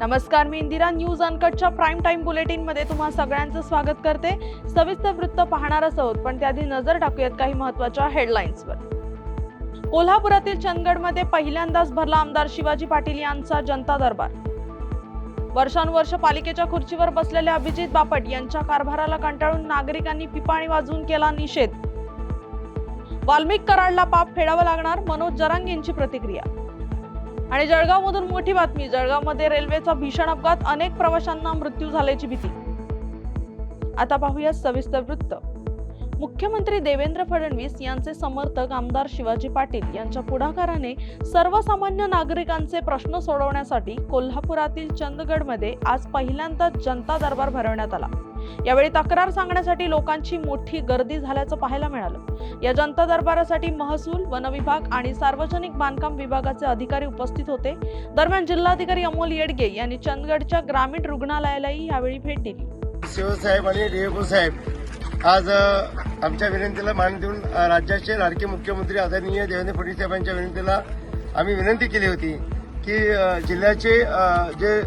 नमस्कार, मी इंदिरा. न्यूज अनकटच्या प्राईम टाइम बुलेटिन मध्ये तुम्हा सगळ्यांचं स्वागत करते. सविस्तर वृत्त पाहणारच आहोत, पण त्याआधी नजर टाकूयात काही महत्त्वाच्या हेडलाईन्सवर. कोल्हापुरातील चंदगडमध्ये पहिल्यांदाच भरला आमदार शिवाजी पाटील यांचा जनता दरबार. वर्षानुवर्ष पालिकेच्या खुर्चीवर बसलेले अभिजित बापट यांच्या कारभाराला कंटाळून नागरिकांनी पिपाणी वाजवून केला निषेध. वाल्मिक कराडला पाप फेडावं लागणार, मनोज जरांगे यांची प्रतिक्रिया. आणि जळगावमधून मोठी बातमी. जळगावमध्ये रेल्वेचा भीषण अपघात, अनेक प्रवाशांना मृत्यू झाल्याची भीती. आता पाहूया सविस्तर वृत्त. मुख्यमंत्री देवेंद्र फडणवीस यांचे समर्थक आमदार शिवाजी पाटील यांच्या पुढाकाराने सर्वसामान्य नागरिकांचे प्रश्न सोडवण्यासाठी कोल्हापुरातील चंदगडमध्ये आज पहिल्यांदाच जनता दरबार भरवण्यात आला. यावेळी तक्रार सांगण्यासाठी लोकांची मोठी गर्दी झाल्याचं पाहायला मिळालं. या जनता दरबारासाठी महसूल, वन विभाग आणि सार्वजनिक बांधकाम विभागाचे अधिकारी उपस्थित होते. दरम्यान जिल्हाधिकारी अमोल येडगे यांनी चंदगडच्या ग्रामीण रुग्णालयालाही यावेळी भेट दिली. शिवसाहेब आणि डीएफओ साहेब आज आमच्या विनंतीला मान देऊन राज्याचे लाडके मुख्यमंत्री आदरणीय देवेंद्र फडणवीस साहेबांच्या विनंतीला आम्ही विनंती केली होती की जिल्ह्याचे जे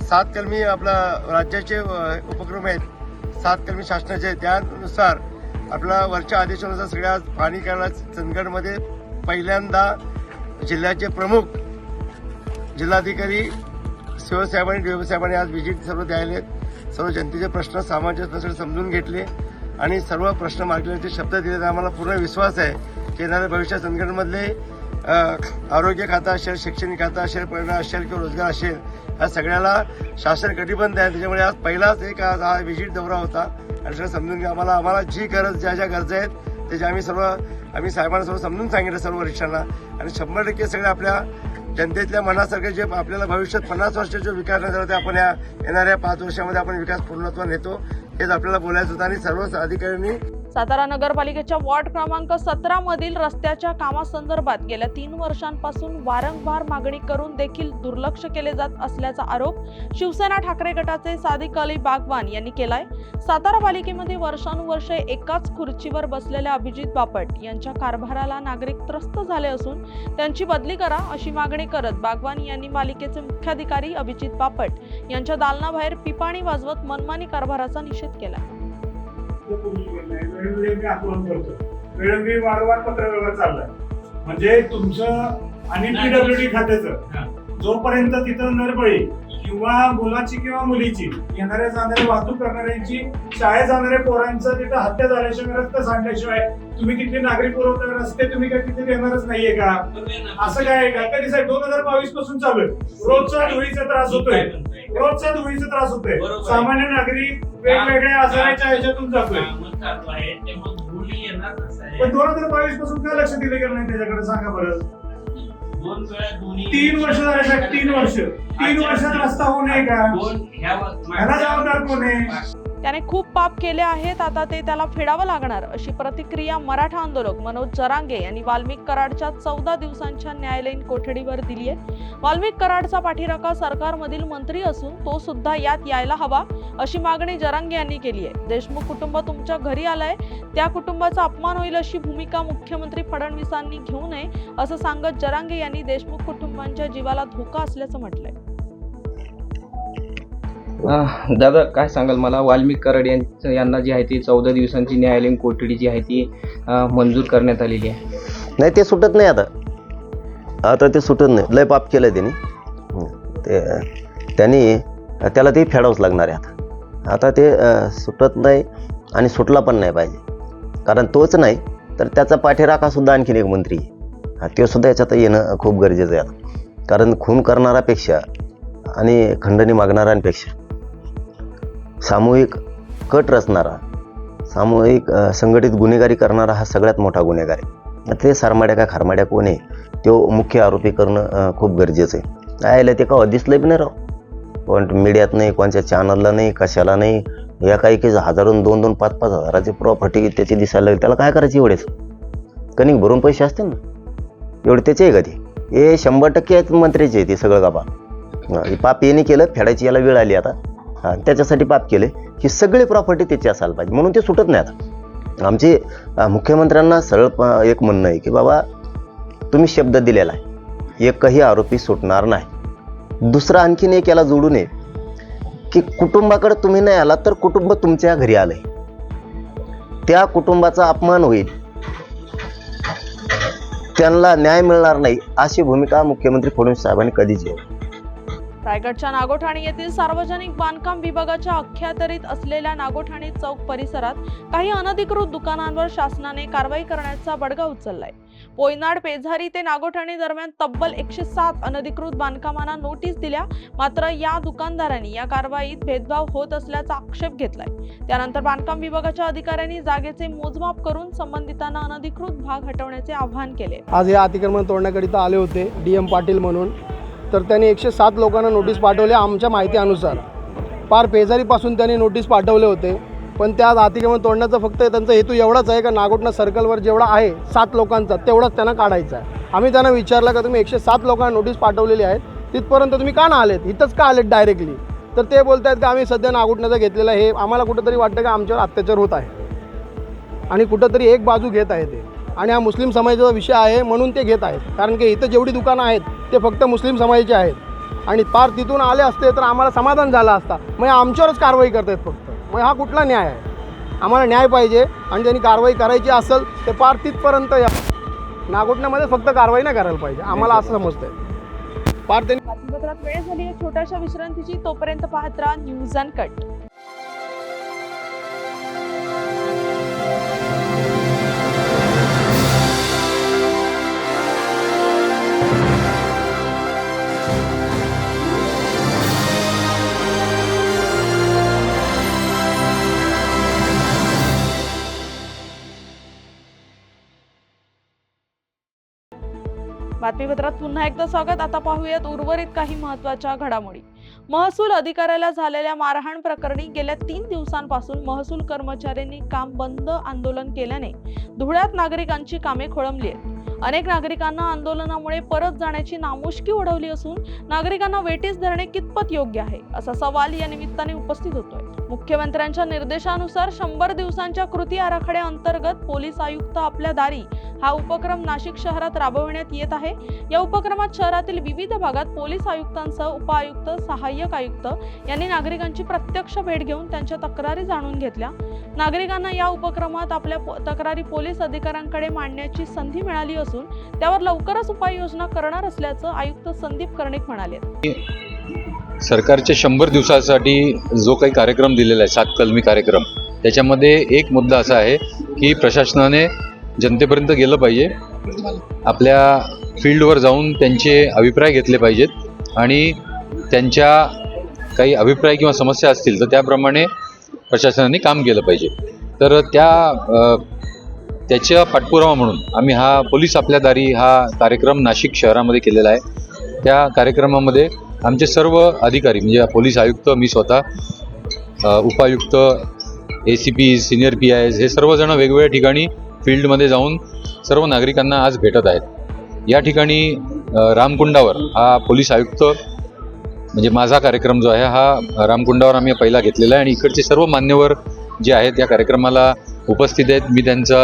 7 कलमी आपला राज्याचे उपक्रम आहेत, 7 कलमी शासनाचे, त्यानुसार आपला वरच्या आदेशानुसार सगळ्या पाणी करायला चंदगडमध्ये पहिल्यांदा जिल्ह्याचे प्रमुख जिल्हाधिकारी शिवसाहेब आणि डीएफओ साहेबांनी आज व्हिजिट सर्व द्यायला सर्व जनतेचे प्रश्न, सामाजिक प्रश्न समजून घेतले आणि सर्व प्रश्न मार्गदर्शनाचे शब्द दिले. आम्हाला पूर्ण विश्वास आहे की येणाऱ्या भविष्यात चंदगडमधले आरोग्य खातं असेल, शैक्षणिक खातं असेल, परिणाम असेल किंवा रोजगार असेल, या सगळ्याला शासन कटिबद्ध आहे. त्याच्यामुळे आज पहिलाच एक हा व्हिजिट दौरा होता आणि सगळं समजून घ्या. आम्हाला जी गरज, ज्या ज्या गरजा आहेत त्याच्या आम्ही साहेबांना सर्व समजून सांगितलं सर्व वरिष्ठांना. आणि 100% सगळ्या आपल्या जनतेतल्या मनासारखं जे आपल्याला भविष्यात 50 वर्ष जो विकास नाही झाला ते आपण या येणाऱ्या 5 वर्षामध्ये आपण विकास पूर्णत्वात नेतो, हेच आपल्याला बोलायचं होतं. आणि सर्व अधिकाऱ्यांनी सातारा नगरपालिकेच्या वॉर्ड क्रमांक 17 मधील रस्त्याच्या कामासंदर्भात गेल्या 3 वर्षांपासून वारंवार मागणी करून देखील दुर्लक्ष केले जात असल्याचा आरोप शिवसेना ठाकरे गटाचे सादिक अली बागवान यांनी केलाय. सातारा पालिकेमध्ये वर्षानुवर्षे एकाच खुर्चीवर बसलेल्या अभिजित बापट यांच्या कारभाराला नागरिक त्रस्त झाले असून त्यांची बदली करा अशी मागणी करत बागवान यांनी पालिकेचे मुख्याधिकारी अभिजित बापट यांच्या दालनाबाहेर पिपाणी वाजवत मनमानी कारभाराचा निषेध केला. वेळोवेळी आंदोलन करतो, वेळोवेळी वारंवार पत्रव्यवहार चाललाय. म्हणजे तुमचं आणि पीडब्ल्यूडी खात्याचं जोपर्यंत तिथं नरबळी किंवा मुलाची किंवा मुलीची येणाऱ्या जाणाऱ्या वाहतूक करणाऱ्यांची, शाळेत जाणाऱ्या पोरांचं तिथं हत्या झाल्याशिवाय, रक्त सांडल्याशिवाय तुम्ही तिथले नागरिक पुरवठा रस्ते तुम्ही काय तिथे देणारच नाहीये का? असं काय आहे का? कधी साहेब 2022 पासून चालू आहे. रोजचा धुळीचा त्रास होतोय, रोजचा धुळीचा त्रास होतोय. सामान्य नागरिक वेगवेगळ्या आजाराच्या ह्याच्यातून जातोय. पण 2022 पासून काय लक्ष दिले गेलं नाही त्याच्याकडे? सांगा बरं. 3 वर्ष झाले साहेब, 3 वर्षात रस्ता होऊ नये का? ह्याला जबाबदार कोण आहे? त्याने खूप पाप केले आहेत, आता ते त्याला फेडावं लागणार अशी प्रतिक्रिया मराठा आंदोलक मनोज जरांगे यांनी वाल्मिक कराडच्या 14 दिवसांच्या न्यायालयीन कोठडीवर दिली आहे. वाल्मिक कराडचा पाठीराखा सरकारमधील मंत्री असून तो सुद्धा यात यायला हवा अशी मागणी जरांगे यांनी केली आहे. देशमुख कुटुंब तुमच्या घरी आलंय, त्या कुटुंबाचा अपमान होईल अशी भूमिका मुख्यमंत्री फडणवीसांनी घेऊ नये असं सांगत जरांगे यांनी देशमुख कुटुंबांच्या जीवाला धोका असल्याचं म्हटलंय. दादा काय सांगाल मला? वाल्मिक कराड यांना जी आहे ती 14 दिवसांची न्यायालयीन कोठडी जी आहे ती मंजूर करण्यात आलेली आहे. नाही, ते सुटत नाही. आता ते सुटत नाही. लय पाप केलं त्यांनी त्याला ते फेडावंच लागणार आहे. आता ते सुटत नाही आणि सुटला पण नाही पाहिजे. कारण तोच नाही तर त्याचा पाठीराखा सुद्धा आणखीन एक मंत्री ते सुद्धा याच्यात येणं खूप गरजेचं आहे आता. कारण खून करणारापेक्षा आणि खंडणी मागणाऱ्यांपेक्षा सामूहिक कट रचणारा, सामूहिक संघटित गुन्हेगारी करणारा हा सगळ्यात मोठा गुन्हेगार आहे. ते सारमाड्या का खारमाड्या कोण आहे तो मुख्य आरोपी करणं खूप गरजेचं आहे. यायला ते का दिसलं बी नाही राव, पण मीडियात नाही, कोणत्या चॅनलला नाही, कशाला नाही. या काही हजारो 2-2, 5-5 हजाराची प्रॉपर्टी त्याची दिसायला लागली. त्याला काय करायची? एवढेच कणिक भरून पैसे असतील ना, एवढे त्याचे आहे का? हे 100% मंत्र्याचे आहे ते सगळं गाबा. पाप येणे केलं, फेडायची याला वेळ आली आता. त्याच्यासाठी पाप केले ही सगळी प्रॉपर्टी त्याची असायला पाहिजे, म्हणून ते सुटत नाही. आता आमचे मुख्यमंत्र्यांना सरळ एक म्हणणं आहे की बाबा तुम्ही शब्द दिलेला आहे, एकही आरोपी सुटणार नाही. दुसरं आणखीन एक याला जोडू नये की कुटुंबाकडे तुम्ही नाही आला तर कुटुंब तुमच्या घरी आलंय, त्या कुटुंबाचा अपमान होईल, त्यांना न्याय मिळणार नाही, अशी भूमिका मुख्यमंत्री फडणवीस साहेबांनी कधीच घ्यावी. रायगडच्या नागोठाणे येथील सार्वजनिक बांधकाम विभागाच्या अखत्यारीत असलेल्या नागोठाणे चौक परिसरात काही अनधिकृत दुकानांवर शासनाने कारवाई करण्याचा बडगा उचललाय. पोयनाड पेझारी ते नागोठाणे दरम्यान तब्बल 107 अनधिकृत बांधकामांना नोटीस दिल्या. मात्र या दुकानदारांनी या कारवाईत भेदभाव होत असल्याचा आक्षेप घेतलाय. त्यानंतर बांधकाम विभागाच्या अधिकाऱ्यांनी जागेचे मोजमाप करून संबंधितांना अनधिकृत भाग हटवण्याचे आवाहन केले. आज हे अतिक्रमण तोडण्याकरिता आले होते DM पाटील म्हणून, तर त्यांनी 107 लोकांना नोटीस पाठवले. आमच्या माहितीनुसार पार पेजारीपासून त्यांनी नोटीस पाठवले होते, पण त्या अतिक्रमण तोडण्याचा फक्त त्यांचा हेतू एवढाच आहे का नागोठणा सर्कलवर जेवढा आहे 7 लोकांचा तेवढाच त्यांना काढायचा आहे. आम्ही त्यांना विचारलं का तुम्ही 107 लोकांना नोटीस पाठवलेली आहेत, तिथपर्यंत तुम्ही का ना आलेत, इथंच का आलेत डायरेक्टली? तर ते बोलत आहेत का आम्ही सध्या नागोठण्याचा घेतलेला आहे. आम्हाला कुठंतरी वाटतं का आमच्यावर अत्याचार होत आहे आणि कुठंतरी एक बाजू घेत आहे ते, आणि हा मुस्लिम समाजाचा विषय आहे म्हणून ते घेत आहेत. कारण की इथं जेवढी दुकानं आहेत ते फक्त मुस्लिम समाजाचे आहेत, आणि पार तिथून आले असते तर आम्हाला समाधान झालं असता. मग आमच्यावरच कारवाई करतायत फक्त. मग हा कुठला न्याय आहे? आम्हाला न्याय पाहिजे, आणि त्यांनी कारवाई करायची असेल ते पार तिथपर्यंत या नागोठण्यामध्ये फक्त कारवाई नाही करायला पाहिजे, आम्हाला असं समजतंय. पार त्यांनी बातमीपत्रात वेळ झाली आहे छोट्याशा विश्रांतीची. तोपर्यंत पाहत राहा न्यूज अनकट. बातमीपत्रात पुन्हा एकदा स्वागत. आता पाहूयात उर्वरित काही महत्त्वाच्या घडामोडी. महसूल अधिकाऱ्याला झालेल्या मारहाण प्रकरणी गेल्या 3 दिवसांपासून महसूल कर्मचाऱ्यांनी काम बंद आंदोलन केल्याने धुळ्यात नागरिकांची कामे खोळंबली आहेत. अनेक नागरिकांना आंदोलनामुळे परत जाण्याची नामुष्की ओढवली असून नागरिकांना वेठीस धरणे कितपत योग्य आहे असा सवाल या निमित्ताने उपस्थित होतोय. मुख्यमंत्र्यांच्या निर्देशानुसार 100 दिवसांच्या कृती आराखड्या अंतर्गत पोलीस आयुक्त आपल्या दारी हा उपक्रम नाशिक शहरात राबविण्यात येत आहे. या उपक्रमात शहरातील विविध भागात पोलीस आयुक्तांसह उपआयुक्त, सहाय्यक आयुक्त यांनी नागरिकांची प्रत्यक्ष भेट घेऊन त्यांच्या तक्रारी जाणून घेतल्या. नागरिकांना या उपक्रमात आपल्या तक्रारी पोलीस अधिकाऱ्यांकडे मांडण्याची संधी मिळाली असून त्यावर लवकरच उपाययोजना करणार असल्याचं आयुक्त संदीप कर्णिक म्हणाले. सरकारच्या 100 दिवसासाठी जो काही कार्यक्रम दिलेला आहे, 7 कलमी कार्यक्रम, त्याच्यामध्ये एक मुद्दा असा आहे की प्रशासनाने जनतेपर्यंत गेलं पाहिजे, आपल्या फील्डवर जाऊन त्यांचे अभिप्राय घेतले पाहिजेत आणि त्यांच्या काही अभिप्राय किंवा समस्या असतील तर त्याप्रमाणे प्रशासनाने काम केलं पाहिजे. तर त्याच्या पाठपुरावा म्हणून आम्ही हा पोलीस आपल्या दारी हा कार्यक्रम नाशिक शहरामध्ये केलेला आहे. त्या कार्यक्रमामध्ये आमचे सर्व अधिकारी म्हणजे पोलीस आयुक्त, मी स्वतः, उपायुक्त, ACP, सिनियर PIs हे सर्वजण वेगवेगळ्या ठिकाणी फील्डमध्ये जाऊन सर्व नागरिकांना आज भेटत आहेत. या ठिकाणी रामकुंडावर हा पोलीस आयुक्त म्हणजे माझा कार्यक्रम जो आहे हा रामकुंडावर आम्ही पहिला घेतलेला आहे आणि इकडचे सर्व मान्यवर जे आहेत या कार्यक्रमाला उपस्थित आहेत. मी त्यांचा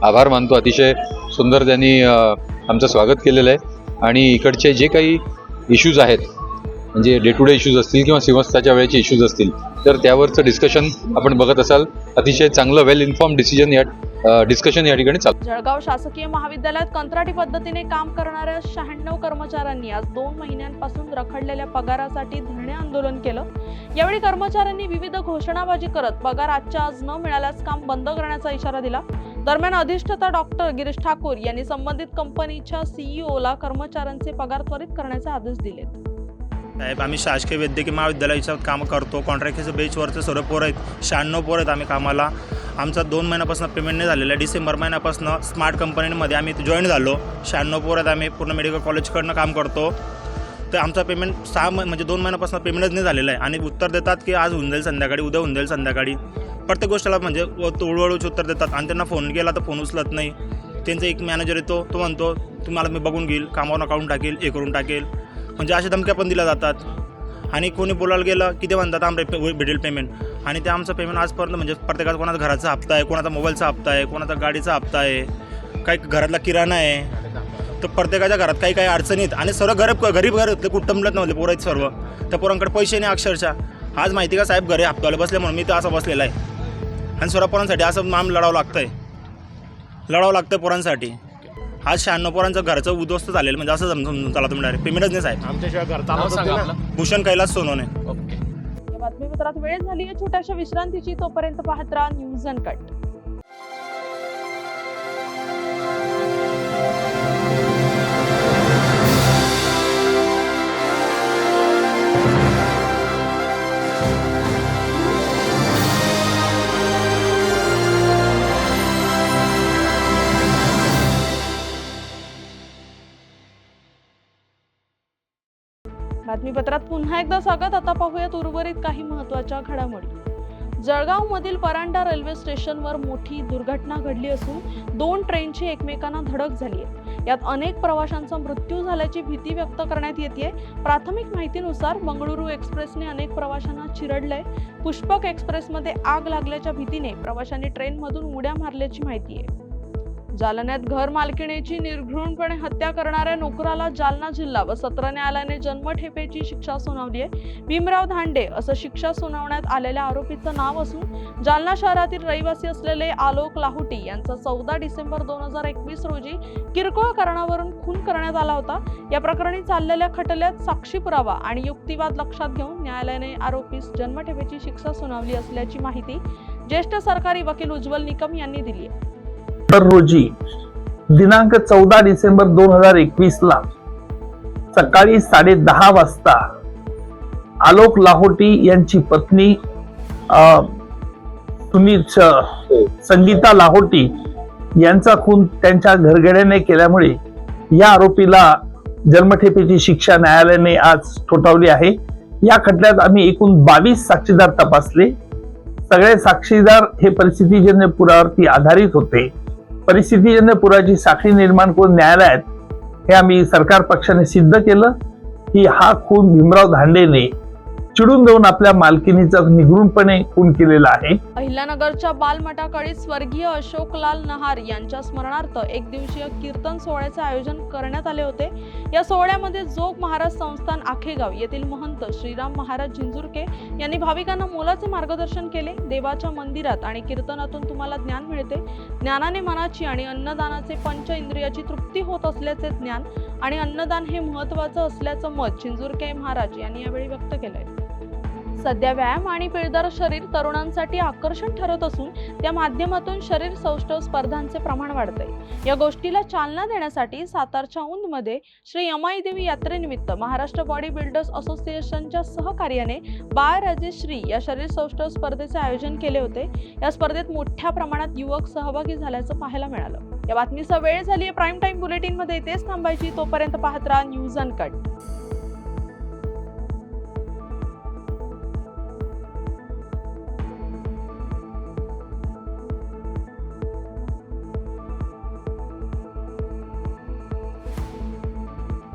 आभार मानतो. अतिशय सुंदर त्यांनी आमचं स्वागत केलेलं आहे आणि इकडचे जे काही इश्यूज आहेत म्हणजे डे टू डे इश्यूज असतील किंवा सिंहस्थाच्या वेळेचे इश्यूज असतील तर त्यावरचं डिस्कशन आपण बघत असाल. अतिशय चांगलं वेल इन्फॉर्म डिस्कशन या ठिकाणी चालू. जळगाव शासकीय महाविद्यालयात कंत्राटी पद्धतीने काम करणाऱ्या 96 कर्मचाऱ्यांनी आज 2 महिन्यांपासून रखडलेल्या पगारासाठी धरणे आंदोलन केलं. यावेळी कर्मचाऱ्यांनी विविध घोषणाबाजी करत पगार आजच्या आज न मिळाल्यास काम बंद करण्याचा इशारा दिला. दरम्यान अधिष्ठाता डॉक्टर गिरीश ठाकूर यांनी संबंधित कंपनीच्या CEO ला कर्मचाऱ्यांचे पगार त्वरित करण्याचे आदेश दिले. साहेब, आम्ही शासकीय वैद्यकीय महाविद्यालयाच्यात काम करतो. कॉन्ट्रॅक्टचे बेचवरचे सर्व पोरं आहेत, 96 पोरं आहेत आम्ही कामाला. आमचा 2 महिन्यापासून पेमेंट नाही झालेला आहे. डिसेंबर महिन्यापासून स्मार्ट कंपनीमध्ये आम्ही जॉईन झालो. 96 पोरं आहेत आम्ही, पूर्ण मेडिकल कॉलेजकडनं काम करतो. तर आमचा पेमेंट 2 महिन्यापासून पेमेंटच नाही झालेला आहे आणि उत्तर देतात की आज होऊन जाईल संध्याकाळी, उद्या होऊन जाईल संध्याकाळी. प्रत्येक गोष्टीला म्हणजे उळवळूच उत्तर देतात आणि त्यांना फोन केला तर फोन उचलत नाही. त्यांचा एक मॅनेजर येतो, तो म्हणतो तुम्हाला मी बघून घेईल, कामावर काढून टाकेल, हे करून टाकेल, म्हणजे अशा धमक्या पण दिल्या जातात. आणि कोणी बोलायला गेलं की ते म्हणतात आमचं भेटेल पेमेंट, आणि ते आमचं पेमेंट आजपर्यंत म्हणजे प्रत्येकाचा कोणाचा घराचा हप्ता आहे, कोणाचा मोबाईलचा हप्ता आहे, कोणाचा गाडीचा हप्ता आहे, काही घरातला किराणा आहे, तर प्रत्येकाच्या घरात काही काही अडचणीत आणि सर्व गरीब घरातले कुटुंबात नव्हते पोरं आहेत सर्व. त्या पोरांकडे पैसे नाही अक्षरशः. आज माहिती का साहेब, घरी हप्त्याला बसले म्हणून मी तर असं बसलेला आहे आणि सर्व पोरांसाठी असं नाम लढावं लागतंय पोरांसाठी. आज 96 पोरांचं घरचं उद्ध्वस्त झालेलं, म्हणजे असं समजून चला तुम्ही डायरेक्ट पेमेंटच नाही साहेब. आमच्याशिवाय घर चालत ना. भूषण कैलास सोनवणे. या बातमीपत्रात वेळ झाली आहे छोट्याशा विश्रांतीची, तोपर्यंत पाहत राहा न्यूज अनकट. बातमीपत्रात पुन्हा एकदा स्वागत. आता पाहूयात उर्वरित काही महत्त्वाच्या घडामोडी. जळगावमधील परांडा रेल्वे स्टेशनवर मोठी दुर्घटना घडली असून 2 ट्रेनची एकमेकांना धडक झाली आहे. यात अनेक प्रवाशांचा मृत्यू झाल्याची भीती व्यक्त करण्यात येते. प्राथमिक माहितीनुसार मंगळुरू एक्सप्रेसने अनेक प्रवाशांना चिरडलंय. पुष्पक एक्सप्रेसमध्ये आग लागल्याच्या भीतीने प्रवाशांनी ट्रेनमधून उड्या मारल्याची माहिती आहे. जालन्यात घर मालकिणीची निर्घृणपणे हत्या करणाऱ्या नोकराला जालना जिल्हा व सत्र न्यायालयाने जन्मठेपेची शिक्षा सुनावली आहे. भीमराव धांडे असं शिक्षा सुनावण्यात आलेल्या आरोपीचं नाव असून जालना शहरातील रहिवासी असलेले आलोक लाहोटी यांचा 14 डिसेंबर 2021 रोजी किरकोळ कारणावरून खून करण्यात आला होता. या प्रकरणी चाललेल्या खटल्यात साक्षी पुरावा आणि युक्तिवाद लक्षात घेऊन न्यायालयाने आरोपीस जन्मठेपेची शिक्षा सुनावली असल्याची माहिती ज्येष्ठ सरकारी वकील उज्ज्वल निकम यांनी दिली आहे. रोजी दिनांक 14 डिसेंबर 2021 ला सकाळी 10:30 वाजता आलोक लाहोटी यांची पत्नी संगीता लाहोटी यांचा खून त्यांच्या घरगड्याने केल्यामुळे या आरोपीला जन्मठेपेची शिक्षा न्यायालयाने आज ठोठावली आहे. या खटल्यात आम्ही एकूण 22 साक्षीदार तपासले. सगळे साक्षीदार हे परिस्थितीजन्य पुराव्यावरती आधारित होते. परिस्थितीजन्य पुराव्याची साखळी निर्माण करून न्यायालयात हे आम्ही सरकार पक्षाने सिद्ध केलं की हा खून भीमराव धांडेने चिडून देऊन आपल्या मालकिनीचा निघृणपणे खून केलेला आहे. अहिल्यानगरच्या बालमठाकडे स्वर्गीय अशोकलाल नहार यांच्या स्मरणार्थ एक दिवसीय कीर्तन सोहळ्याचे आयोजन करण्यात आले होते. या सोहळ्यामध्ये जोग महाराज संस्थान आखेगाव येथील महंत श्रीराम महाराज झिंजुरके यांनी भाविकांना मोलाचे मार्गदर्शन केले. देवाच्या मंदिरात आणि कीर्तनातून तुम्हाला ज्ञान मिळते. ज्ञानाने मनाची आणि अन्नदानाचे पंच इंद्रियाची तृप्ती होत असल्याचे ज्ञान आणि अन्नदान हे महत्त्वाचं असल्याचं मत झिंजुरके महाराज यांनी यावेळी व्यक्त केलंय. सध्या व्यायाम आणि पिळदार शरीर तरुणांसाठी आकर्षण ठरत असून त्या माध्यमातून शरीर सौष्ठव स्पर्धांचे प्रमाण वाढते. या गोष्टीला चालना देण्यासाठी सातारच्या औंधमध्ये श्री यमाई देवी यात्रेनिमित्त महाराष्ट्र बॉडी बिल्डर्स असोसिएशनच्या सहकार्याने बाळराजेश्री या शरीर सौष्ठव स्पर्धेचे आयोजन केले होते. या स्पर्धेत मोठ्या प्रमाणात युवक सहभागी झाल्याचं पाहायला मिळालं. या बातमीचा वेळ झाली आहे प्राईम टाइम बुलेटिन मध्ये. इथेच थांबायची, तोपर्यंत पाहत राहा न्यूज अनकट.